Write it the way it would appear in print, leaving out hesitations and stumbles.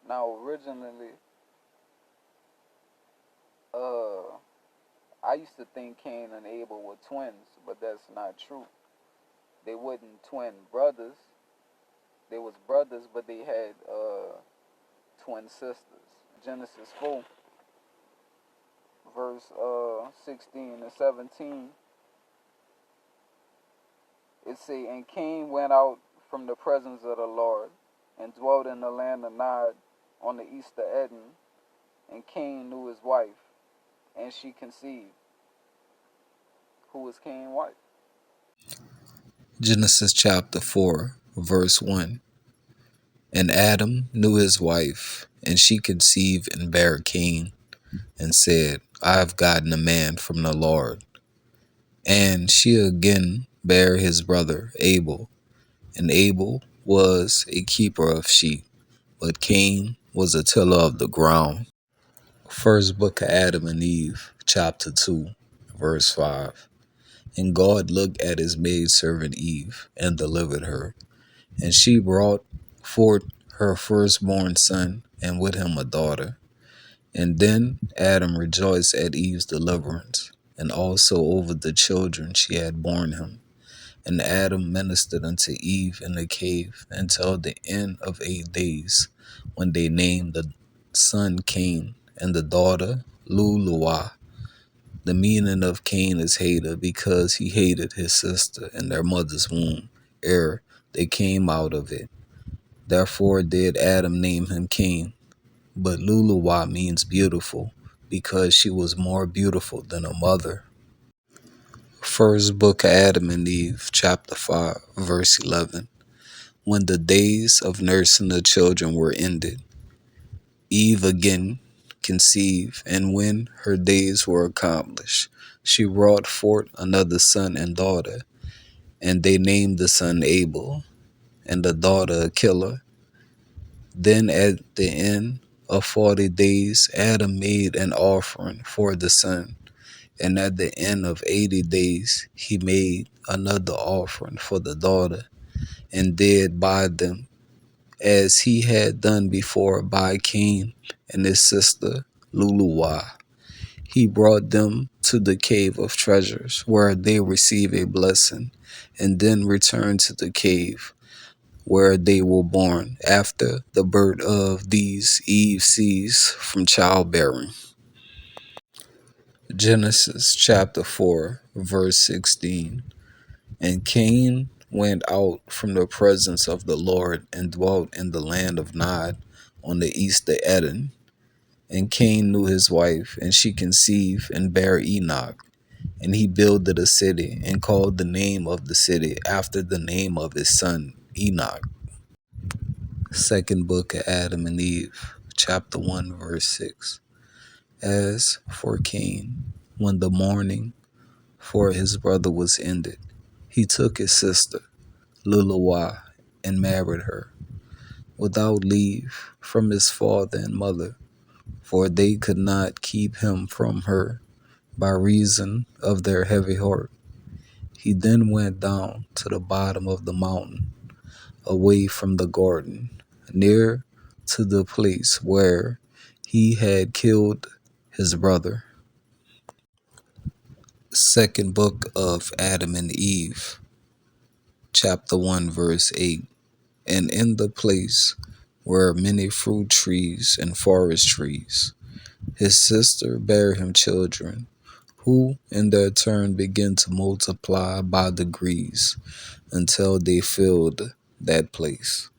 Now, originally, uh, I used to think Cain and Abel were twins, but that's not true. They wasn't twin brothers. They was brothers, but they had twin sisters. Genesis 4, verse 16 and 17, it say, "And Cain went out from the presence of the Lord, and dwelt in the land of Nod on the east of Eden. And Cain knew his wife, and she conceived." Who was Cain's wife? Genesis chapter 4, verse 1. And Adam knew his wife, and she conceived and bare Cain, and said, I have gotten a man from the Lord. And she again bare his brother Abel, and Abel was a keeper of sheep, but Cain was a tiller of the ground. First book of Adam and Eve, chapter 2, verse 5. And God looked at his maidservant Eve, and delivered her. And she brought forth her firstborn son, and with him a daughter. And then Adam rejoiced at Eve's deliverance, and also over the children she had borne him. And Adam ministered unto Eve in the cave until the end of 8 days, when they named the son Cain, and the daughter Luluwa. The meaning of Cain is hater, because he hated his sister in their mother's womb, ere they came out of it. Therefore did Adam name him Cain. But Luluwa means beautiful, because she was more beautiful than her mother. First book of Adam and Eve, chapter 5, verse 11. When the days of nursing the children were ended, Eve again conceived, and when her days were accomplished, she brought forth another son and daughter, and they named the son Abel, and the daughter Akila. Then at the end of 40 days, Adam made an offering for the son, and at the end of 80 days, he made another offering for the daughter, and did by them as he had done before by Cain and his sister Luluwa. He brought them to the cave of treasures, where they received a blessing, and then returned to the cave where they were born. After the birth of these, Eve ceased from childbearing. Genesis chapter 4, verse 16. And Cain went out from the presence of the Lord, and dwelt in the land of Nod on the east of Eden. And Cain knew his wife, and she conceived and bare Enoch. And he builded a city, and called the name of the city after the name of his son Enoch. Second book of Adam and Eve, chapter 1, verse 6. As for Cain, when the mourning for his brother was ended, he took his sister Luluwa, and married her, without leave from his father and mother, for they could not keep him from her by reason of their heavy heart. He then went down to the bottom of the mountain, away from the garden, near to the place where he had killed his brother. Second book of Adam and Eve, chapter 1, verse 8. And in the place were many fruit trees and forest trees. His sister bare him children, who in their turn began to multiply by degrees, until they filled that place.